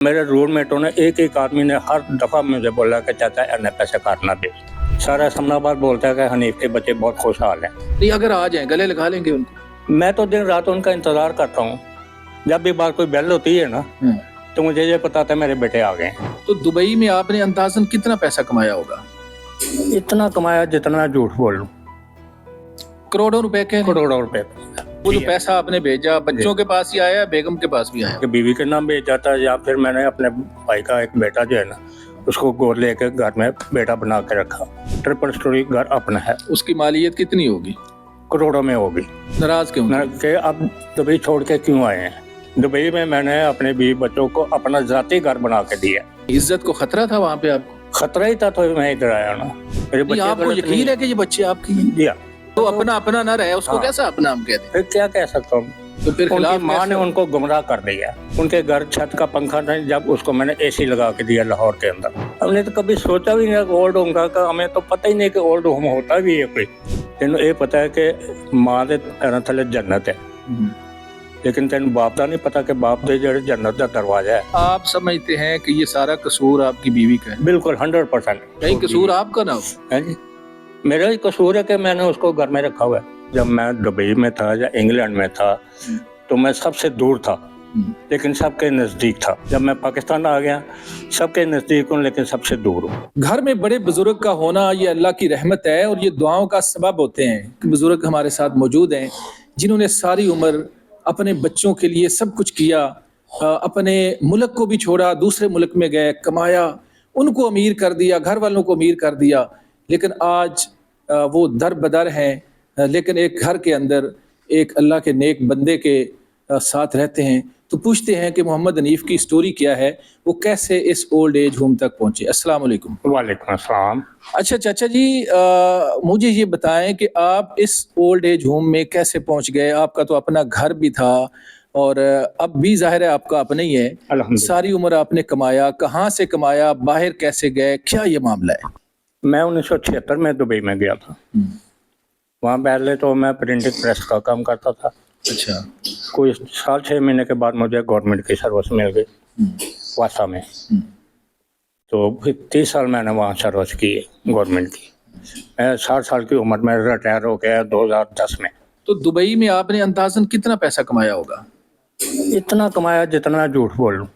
मेरे रूममेटों ने एक आदमी ने हर दफ़ा मुझे बोला कि चाचा इन्हें पैसे काटना दे। सारा समनाबाद बोलता है कि हनीफ के बच्चे बहुत खुशहाल हैं। नहीं, अगर आ जाएं गले लगा लेंगे उनको। मैं तो दिन रात उनका इंतज़ार करता हूँ। जब भी बात कोई बेल होती है ना तो मुझे ये पता था मेरे बेटे आ गए। तो दुबई में आपने अंदाज़न कितना पैसा कमाया होगा? इतना कमाया जितना झूठ बोल लूँ। करोड़ों रुपए के? करोड़ों रुपए। वो जो पैसा आपने भेजा बच्चों के पास ही आया, बेगम के पास भी आया? कि बीवी के नाम भेज जाता या फिर मैंने अपने भाई का एक बेटा जो है ना उसको गोद लेके घर में बेटा बना के रखा। ट्रिपल स्टोरी घर अपना है। उसकी मालियत कितनी होगी? करोड़ों में होगी। नाराज क्यों? कि अब दुबई छोड़ के क्यों आए हैं? दुबई में मैंने अपने बीवी बच्चों को अपना जाती घर बना के दिया। इज्जत को खतरा था वहाँ पे आपको? खतरा ही था तो मैं इधर आया ना। मेरे बच्चे आपको यकीन है कि ये बच्चे आपके हैं? दिया तो अपना ना रहे उसको कैसा अपना हम कहते? फिर क्या कह सकता हूँ? तो फिर उनकी माँ ने उनको गुमराह कर दिया। उनके घर छत का पंखा नहीं, जब उसको मैंने एसी लगा के दिया लाहौर के अंदर। हमने तो कभी सोचा भी नहीं ओल्ड होम का, हमें तो पता ही नहीं कि ओल्ड होम होता भी है कोई। तेन ये पता है कि माँ के पैरों थले जन्नत है, लेकिन तेन बाप का नहीं पता कि बाप दे जड़े जन्नत का दरवाजा है। आप समझते हैं कि ये सारा कसूर आपकी बीवी का है? बिल्कुल 100%। कहीं कसूर आपका ना हो? है जी, मेरा ही कसूर है कि मैंने उसको घर में रखा हुआ है। जब मैं दुबई में था या इंग्लैंड में था तो मैं सबसे दूर था लेकिन सबके नज़दीक था। जब मैं पाकिस्तान आ गया सबके नज़दीक हूँ लेकिन सबसे दूर हूँ। घर में बड़े बुजुर्ग का होना ये अल्लाह की रहमत है और ये दुआओं का सबब होते हैं कि बुजुर्ग हमारे साथ मौजूद हैं जिन्होंने सारी उम्र अपने बच्चों के लिए सब कुछ किया, अपने मुल्क को भी छोड़ा, दूसरे मुल्क में गए, कमाया, उनको अमीर कर दिया, घर वालों को अमीर कर दिया, लेकिन आज वो दर बदर हैं। लेकिन एक घर के अंदर एक अल्लाह के नेक बंदे के साथ रहते हैं। तो पूछते हैं कि मोहम्मद हनीफ की स्टोरी क्या है, वो कैसे इस ओल्ड एज होम तक पहुंचे। अस्सलाम वालेकुम। वालेकुम अस्सलाम। अच्छा चाचा जी, मुझे ये बताएं कि आप इस ओल्ड एज होम में कैसे पहुंच गए? आपका तो अपना घर भी था और अब भी जाहिर है आपका अपना ही है। अल्हम्दुलिल्लाह। सारी उम्र आपने कमाया, कहाँ से कमाया, बाहर कैसे गए, क्या ये मामला है? मैं 1976 में दुबई में गया था। वहाँ पहले तो मैं प्रिंटिंग प्रेस का काम करता था। अच्छा। कोई 6 महीने के बाद मुझे गवर्नमेंट की सर्विस मिल गई वासा में। तो फिर 30 साल मैंने वहाँ सर्विस की है गवर्नमेंट की। मैं 60 साल की उम्र में रिटायर हो गया 2010 में। तो दुबई में आपने अंदाजन कितना पैसा कमाया होगा? इतना कमाया जितना झूठ बोल लूँ।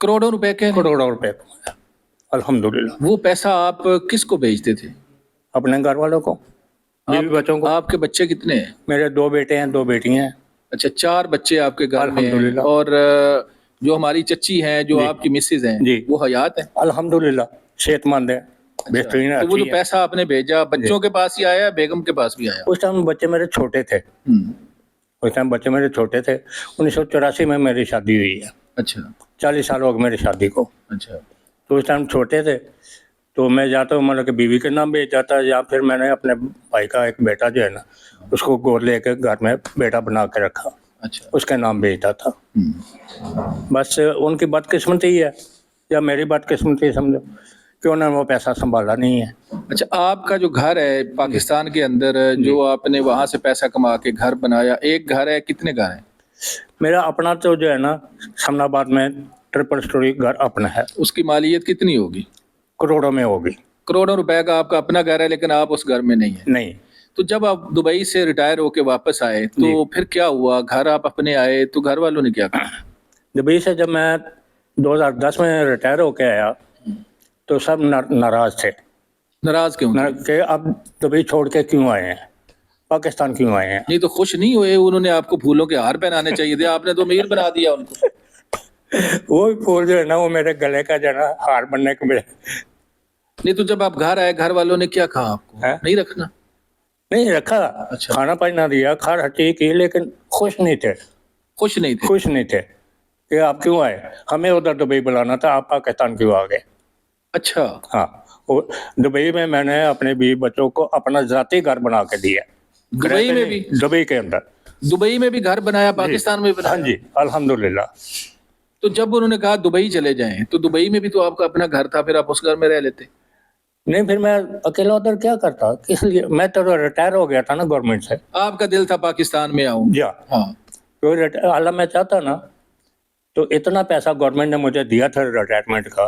करोड़ों रुपए के? करोड़ों रुपए कमाया अल्हम्दुलिल्लाह। वो पैसा आप किसको भेजते थे? अपने घर वालों को, बीवी बच्चों को। आपके बच्चे कितने हैं? मेरे 2 बेटे हैं, 2 बेटियां हैं। अच्छा, 4 बच्चे आपके घर में हैं। अल्हम्दुलिल्लाह। और जो हमारी चच्ची हैं, जो आपकी मिसेज हैं, जी, वो हयात हैं? अल्हम्दुलिल्लाह सेहतमंद है, बेहतरीन है। तो वो जो पैसा आपने भेजा बच्चों के पास ही आया, बेगम के पास भी आया? उस टाइम बच्चे मेरे छोटे थे। उस टाइम बच्चे मेरे छोटे थे। 1984 में मेरी शादी हुई है। अच्छा। 40 साल हो गए मेरी शादी को। अच्छा। तो उस टाइम छोटे थे तो मैं जाता हूँ मतलब कि बीवी के नाम भेज जाता या फिर मैंने अपने भाई का एक बेटा जो है ना उसको गोद लेके घर में बेटा बना के रखा। अच्छा। उसके नाम भेजता था। बस उनकी बदकिस्मती है या मेरी बदकिस्मती समझो कि उन्होंने वो पैसा संभाला नहीं है। अच्छा, आपका जो घर है पाकिस्तान के अंदर, जो आपने वहाँ से पैसा कमा के घर बनाया, एक घर है, कितने घर हैं? मेरा अपना तो जो है ना समनाबाद में ट्रिपल स्टोरी घर अपना है। उसकी मालियत कितनी होगी? करोड़ों में होगी। करोड़ों रुपए का आपका अपना घर है, लेकिन आप उस घर में नहीं है? नहीं। तो जब आप दुबई से रिटायर होके वापस आए तो फिर क्या हुआ? घर आप अपने आए तो घर वालों ने क्या कहा? दुबई से जब मैं 2010 में रिटायर होके आया तो सब नाराज थे। नाराज क्यों थे? कि अब दुबई छोड़ के क्यों आए हैं, पाकिस्तान क्यों आए हैं। नहीं तो खुश नहीं हुए? उन्होंने आपको फूलों के हार पहनाने चाहिए थे, आपने तो अमीर बना दिया उनको। वो फूल जो है ना वो मेरे गले का जो है ना हार बनने को मिले। नहीं तो जब आप घर आए घर वालों ने क्या कहा आपको? नहीं रखना? नहीं रखा। अच्छा। खाना पाना दिया, खैर हटी की, लेकिन खुश नहीं थे। खुश नहीं थे? खुश नहीं थे कि आप क्यों आए, हमें उधर दुबई बुलाना था, आप पाकिस्तान क्यों आ गए। अच्छा। हाँ, दुबई में मैंने अपने बीवी बच्चों को अपना जाती घर बना के दिया। दुबई में भी? दुबई के अंदर। दुबई में भी घर बनाया, पाकिस्तान में बनाया? हाँ जी अल्हम्दुलिल्लाह। तो जब उन्होंने कहा दुबई चले जाएं तो दुबई में भी तो आपका अपना घर था, फिर आप उस घर में रह लेते? नहीं, फिर मैं अकेला उधर क्या करता, इसलिए मैं तो रिटायर हो गया था ना गवर्नमेंट से। आपका दिल था पाकिस्तान में आऊं? जी हाँ। तो हालांकि मैं चाहता ना तो इतना पैसा गवर्नमेंट ने मुझे दिया था रिटायरमेंट का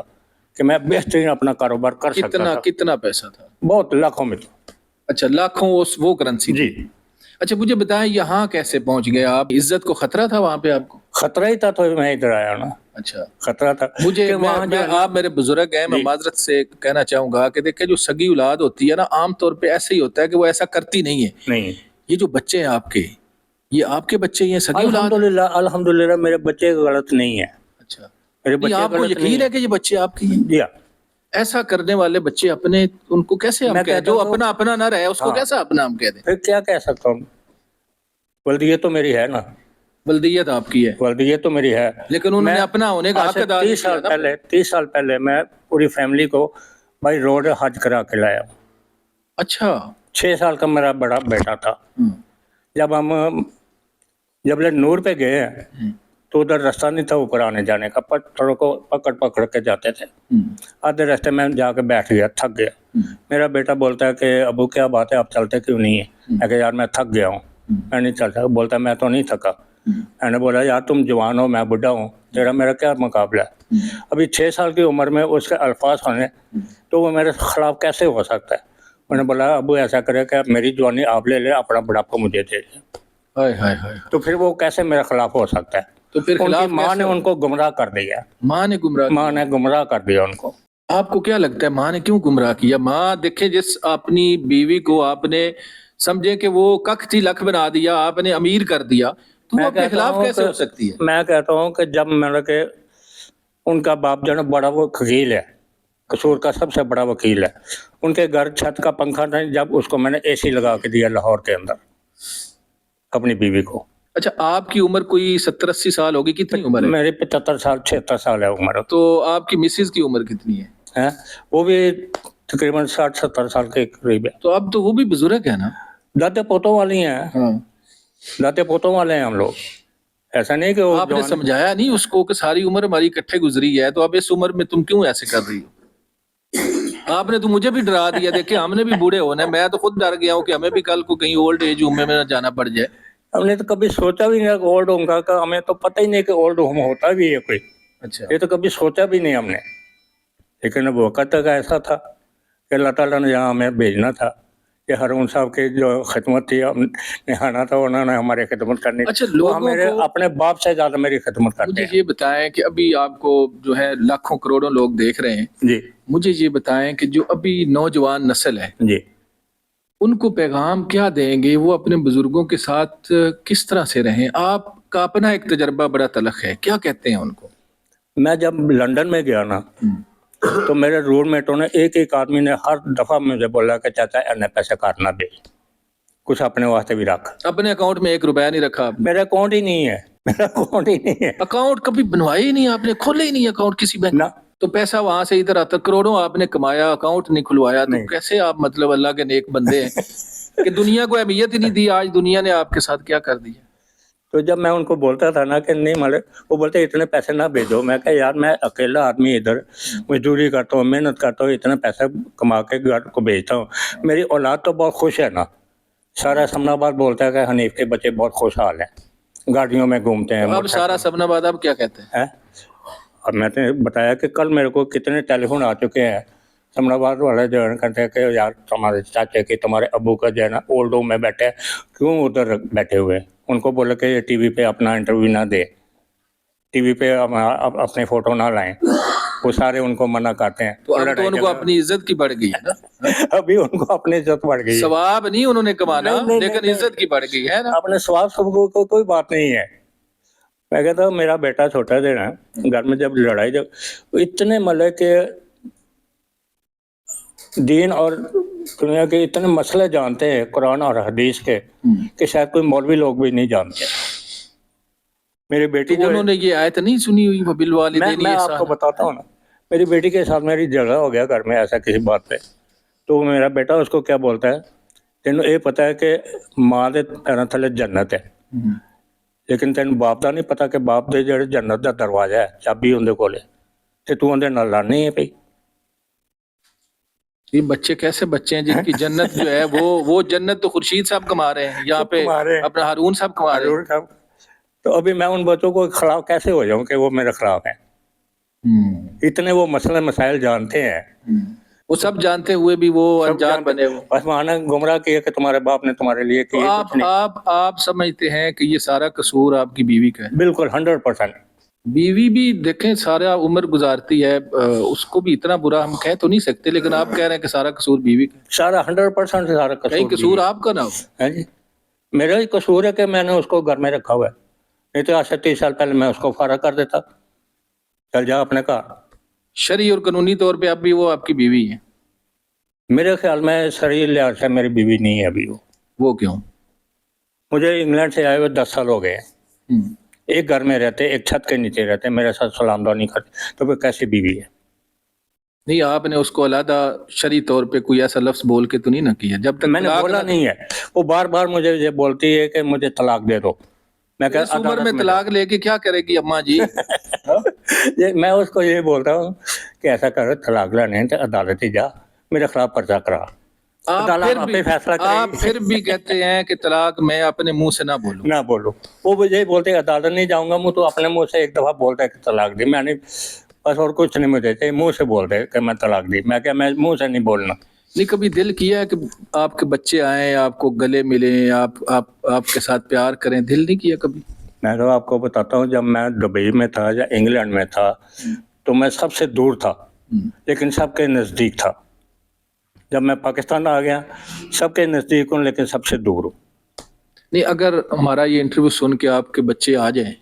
कि मैं बेहतरीन अपना कारोबार कर सकता कितना था। कितना पैसा था? बहुत लाखों में। अच्छा, लाखों वो करेंसी जी। थी। अच्छा, मुझे बताएं यहाँ कैसे पहुंच गए आप? इज्जत को खतरा था वहां पे आपको? खतरा ही था तो मैं इधर आया ना। अच्छा, खतरा था मुझे कि वहाँ जो है ना, आप मेरे बुजुर्ग हैं, मैं जी। माजरत से कहना चाहूंगा कि देखिए जो सगी औलाद होती है ना, आम तौर पे ऐसे ही होता है कि वो ऐसा करती नहीं है। नहीं, ये जो बच्चे हैं आपके, ये आपके बच्चे ही हैं, सगी औलाद? अल्हम्दुलिल्लाह अल्हम्दुलिल्लाह मेरे बच्चे गलत नहीं है। अच्छा, मेरे नहीं बच्चे आपको गलत नहीं यकीन है कि ये बच्चे आपके हैं? जी हाँ। ऐसा करने वाले बच्चे अपने, उनको कैसे हम मैं कहें? कहता जो हूँ अपना अपना ना रहे उसको हाँ। कैसा अपना हम कह दें? फिर क्या कह सकता हूँ, वल्दियत तो मेरी है ना, बल्दियत आपकी है, वल्दियत तो मेरी है। लेकिन उन्होंने मैं अपना होने का आज हक से अदा नहीं किया ना। 30 साल पहले मैं पूरी फैमिली को भाई रोड हज करा के लाया। अच्छा। 6 साल का मेरा बड़ा बेटा था। जब ले नूर पे गए हैं तो उधर रास्ता नहीं था ऊपर आने जाने का, पत्थरों को पकड़ पकड़ के जाते थे। आधे रास्ते में जाके बैठ गया, थक गया। मेरा बेटा बोलता है कि अबू क्या बात है, आप चलते क्यों नहीं है? मैं कहा यार मैं थक गया हूँ, मैं नहीं चल सकता। बोलता मैं तो नहीं थका। मैंने बोला यार तुम जवान हो, मैं बुढ़ा हूँ, तेरा मेरा क्या मुकाबला है? अभी 6 साल की उम्र में उसके अल्फाज सुने तो वो मेरे खिलाफ कैसे हो सकता है? मैंने बोला अबू ऐसा करे कि मेरी जवानी आप ले ले, अपना बुढ़ापा मुझे दे दे। हाय हाय हाय। तो फिर वो कैसे मेरे खिलाफ हो सकता है? तो फिर उनकी खिलाफ माँ कैसे ने हो? उनको गुमराह कर दिया। माँ ने गुमराह माँ किया? ने गुमराह कर दिया उनको। आपको क्या लगता है माँ ने क्यों गुमराह किया? माँ देखे, जिस अपनी बीवी को आपने समझे कि वो कख थी लख बना दिया, आपने अमीर कर दिया, तो वो मैं आपके कहता खिलाफ हूँ कैसे हो कि सकती है? मैं कहता हूँ कि जब मेरे के उनका बाप जो है ना बड़ा वो वकील है, कसूर का सबसे बड़ा वकील है, उनके घर छत का पंखा नहीं, जब उसको मैंने एसी लगा के दिया लाहौर के अंदर अपनी बीवी को। अच्छा, आपकी उम्र कोई 70-80 साल होगी, कितनी उम्र है? मेरी 75 साल 76 साल है उम्र तो आपकी मिसेज की उम्र कितनी है? है। वो भी तकरीबन 60-70 साल के करीब है। तो अब तो वो भी बुजुर्ग है ना? दाते पोतों वाली हैं। हाँ। दाते पोतों वाले हैं हम लोग, ऐसा नहीं कि वो आपने जवान। समझाया नहीं उसको कि सारी उम्र हमारी इकट्ठे गुजरी है, तो अब इस उम्र में तुम क्यों ऐसे कर रही हो? आपने तो मुझे भी डरा दिया। देखिए हमने भी बूढ़े होना है, मैं तो खुद डर गया हूँ कि हमें भी कल को कहीं ओल्ड एज होम में जाना पड़ जाए। हमने तो कभी सोचा भी नहीं ओल्ड होम का, हमें तो पता ही नहीं कि ओल्ड होम होता भी है कोई। अच्छा। ये तो कभी सोचा भी नहीं हमने, लेकिन अब वक़्त तक ऐसा था कि अल्लाह ताला ने यहाँ हमें भेजना था कि हारून साहब की जो खिदमत थी हम निभाना था, उन्होंने हमारी खिदमत करनी। अच्छा, वो लोगों मेरे को अपने बाप से ज़्यादा मेरी खिदमत करते मुझे हैं। ये बताएं कि अभी आपको जो है लाखों करोड़ों लोग देख रहे हैं, जी मुझे ये बताएं कि जो अभी नौजवान नस्ल है जी। उनको पैगाम क्या देंगे? वो अपने बुजुर्गों के साथ किस तरह से रहें? आपका अपना एक तजर्बा बड़ा तलख है, क्या कहते हैं उनको? मैं जब लंदन में गया ना तो मेरे रूममेटों ने एक आदमी ने हर दफ़ा मुझे बोला कि चाचा इन्ने पैसे काटना दे, कुछ अपने वास्ते भी रख। अपने अकाउंट में 1 रुपया नहीं रखा आपने? मेरा अकाउंट ही नहीं है, मेरा अकाउंट ही नहीं है अकाउंट कभी बनवाया ही नहीं आपने? खोले ही नहीं अकाउंट किसी बैंक ना। में? तो पैसा वहां से इधर आता, करोड़ों आपने कमाया, अकाउंट नहीं खुलवाया, तो नहीं। कैसे आप मतलब अल्लाह के नेक बंदे हैं कि दुनिया को अहमियत ही नहीं दी? आज दुनिया ने आपके साथ क्या कर दिया? तो जब मैं उनको बोलता था ना कि नहीं मतलब, वो बोलते इतने पैसे ना भेजो। मैं कहा यार मैं अकेला आदमी इधर मजदूरी करता हूँ, मेहनत करता हूँ, इतने पैसे कमा के घर को भेजता हूँ, मेरी औलाद तो बहुत खुश है ना। सारा समनाबाद बोलता है कि हनीफ के बच्चे बहुत खुशहाल हैं, गाड़ियों में घूमते हैं, अब सारा सबनाबाद अब क्या कहते हैं? है। और मैंने बताया कि कल मेरे को कितने टेलीफोन आ चुके हैं समनाबाद वाले जो है कहते हैं कि यार तुम्हारे चाचे के तुम्हारे अबू का जो है ना ओल्ड होम में बैठे हैं, क्यों उधर बैठे हुए हैं? उनको बोले कि ये टीवी पे अपना इंटरव्यू ना दे, टीवी पे अपने फोटो ना लाएं। वो सारे उनको मना करते हैं। तो अब तो उनको अपनी इज्जत की बढ़ गई है ना? अभी उनको अपनी इज्जत बढ़ गई है। सवाब नहीं उन्होंने कमाना, नहीं, लेकिन नहीं, इज्जत की बढ़ गई है ना? अपने स्वाब सब को कोई बात नहीं है। मैं कहता हूँ मेरा बेटा छोटा था ना, घर में जब लड़ाई जब इतने मतलब के दीन और दुनिया के इतने मसले जानते हैं कुरान और हदीस के कि शायद कोई मौलवी लोग भी नहीं जानते। मेरी बेटी तो जो उन्होंने ये आयत नहीं सुनी हुई, वो बिल वालिदैन मैं आपको बताता हूँ ना, मेरी बेटी के साथ मेरी झगड़ा हो गया घर में ऐसा किसी बात पे, तो मेरा बेटा उसको क्या बोलता है, तेनों ये पता है कि माँ के पैरों थले जन्नत है, लेकिन तेन बाप का नहीं पता कि बाप दे जेड़े जन्नत का दरवाजा है चाबी उनके कोले, ते तू उनके नाल लड़नी है पई। ये बच्चे कैसे बच्चे हैं जिनकी जन्नत जो है वो जन्नत तो खुर्शीद साहब कमा रहे हैं, यहाँ पे अपना हारून साहब कमा रहे हैं। तो अभी मैं उन बच्चों को खिलाफ कैसे हो जाऊं कि वो मेरे खिलाफ हैं? इतने वो मसले मसाइल जानते हैं, वो सब जानते हुए भी वो सब अनजान जानते, बने हुए। बस वहां गुमराह किया कि तुम्हारे बाप ने तुम्हारे लिए तो किया कुछ नहीं। आप समझते हैं कि ये सारा कसूर आपकी बीवी का है? बिल्कुल 100%। बीवी भी देखें सारा उम्र गुजारती है, उसको भी इतना बुरा हम कह तो नहीं सकते, लेकिन आप कह रहे हैं कि सारा कसूर बीवी का है। सारा 100% से सारा कहीं कसूर कसूर आपका ना हो। है जी। मेरा ही कसूर है कि मैंने उसको घर में रखा हुआ है, नहीं तो आज से 30 साल पहले मैं उसको फारा कर देता, चल जा अपने घर। शरई और कानूनी तौर पे अब भी वो आपकी बीवी है? मेरे ख्याल में शरीर लिहाज से मेरी बीवी नहीं है अभी वो क्यों? मुझे इंग्लैंड से आए हुए 10 साल हो गए हैं। एक घर में रहते, एक छत के नीचे रहते, मेरे साथ सलामदो नहीं करते, तो फिर कैसी बीवी है? नहीं, आपने उसको अलहदा शरई तौर पे कोई ऐसा लफ्ज बोल के तो नहीं ना किया? जब तक मैंने तलाक बोला ना- नहीं है। वो बार बार मुझे ये बोलती है कि मुझे तलाक दे दो। मैं इस उम्र में तलाक लेके क्या करेगी अम्मा जी? ये मैं उसको ये बोलता हूँ कि ऐसा करो, तलाक लेने हैं तो अदालत ही जा, मेरे खिलाफ पर्चा करा, अदालत आपे फैसला आप करेगी। फिर भी कहते हैं कि तलाक मैं अपने मुंह से ना बोलूं। ना बोलो। वो मुझे यही बोलते हैं अदालत नहीं जाऊंगा, मुझे तो अपने मुंह से एक दफा बोलता है कि तलाक दी, मैंने बस और कुछ नहीं मुझे चाहिए, मुंह से बोलते हैं कि मैं तलाक दी। मैं क्या, मैं मुंह से नहीं बोलना। नहीं कभी दिल किया है कि आपके बच्चे आए, आपको गले मिले, आपके साथ प्यार करें? दिल नहीं किया कभी? मैं तो आपको बताता हूँ, जब मैं दुबई में था या इंग्लैंड में था तो मैं सबसे दूर था, लेकिन सबके नज़दीक था। जब मैं पाकिस्तान आ गया, सबके नज़दीक हूँ लेकिन सबसे दूर हूँ। नहीं, अगर हमारा ये इंटरव्यू सुन के आपके बच्चे आ जाएं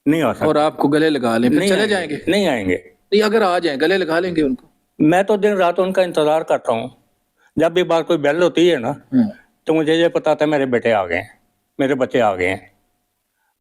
नहीं आ सकता। और आपको गले लगा लें, फिर नहीं चले आएंगे, जाएंगे? नहीं आएंगे। नहीं, अगर आ जाएं गले लगा लेंगे उनको? मैं तो दिन रात उनका इंतज़ार करता हूँ। जब भी बात कोई बेल होती है ना, तो मुझे ये पता था मेरे बेटे आ गए हैं, मेरे बच्चे आ गए हैं।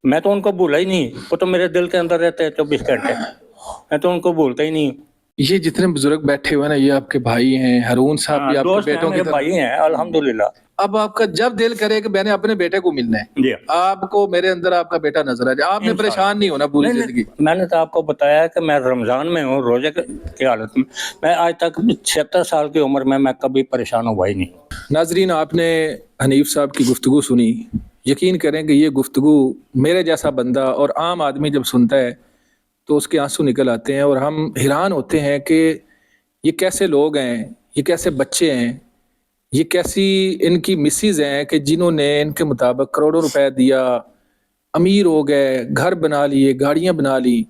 मैं तो उनको भूला ही नहीं, वो तो मेरे दिल के अंदर रहते हैं 24 घंटे। मैं तो उनको भूलता ही नहीं। ये जितने बुजुर्ग बैठे हुए हैं ना, ये आपके भाई हैं, हारून साहब भी आपके दोस्त हैं, बेटों की मेरे तरह। भाई हैं, अल्हम्दुलिल्लाह। अब आपका जब दिल करे कि मैंने अपने बेटे को मिलना है, जी। आपको मेरे अंदर आपका बेटा नजर आ जाए, आपने परेशान नहीं होना पूरी जिंदगी। मैंने तो आपको बताया कि मैं रमज़ान में हूँ, रोजे की हालत में। मैं आज तक 76 साल की उम्र में मैं कभी परेशान हुआ ही नहीं। नाजरीन, आपने हनीफ साहब की गुफ्तगू सुनी। यकीन करें कि ये गुफ्तगू मेरे जैसा बंदा और आम आदमी जब सुनता है तो उसके आंसू निकल आते हैं, और हम हैरान होते हैं कि ये कैसे लोग हैं, ये कैसे बच्चे हैं, ये कैसी इनकी मिसेज हैं कि जिन्होंने इनके मुताबिक करोड़ों रुपए दिया, अमीर हो गए, घर बना लिए, गाड़ियां बना ली,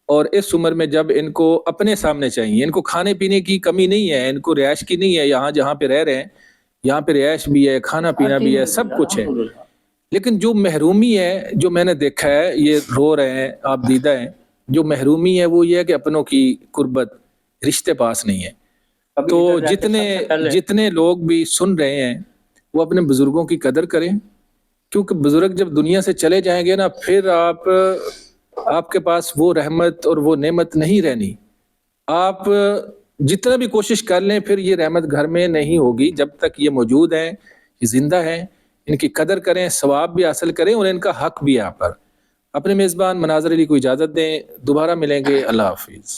और इस उम्र में जब इनको अपने सामने चाहिए, इनको खाने पीने की कमी नहीं है, इनको रिहाइश की नहीं है, यहाँ जहाँ पे रह रहे हैं यहाँ पे रिहाइश भी है, खाना पीना भी है, सब कुछ है, लेकिन जो महरूमी है, जो मैंने देखा है, ये रो रहे हैं, आप दीदा हैं, जो महरूमी है वो ये है कि अपनों की कुर्बत, रिश्ते पास नहीं है। तो जितने लोग भी सुन रहे हैं वो अपने बुजुर्गों की कदर करें, क्योंकि बुजुर्ग जब दुनिया से चले जाएंगे ना, फिर आपके पास वो रहमत और वो नेमत नहीं रहनी। आप जितना भी कोशिश कर लें, फिर ये रहमत घर में नहीं होगी। जब तक ये मौजूद हैं, ये जिंदा हैं, इनकी कदर करें, सवाब भी हासिल करें, और इनका हक भी है आप पर। अपने मेज़बान मनाज़र अली को इजाज़त दें, दोबारा मिलेंगे। अल्लाह हाफिज़।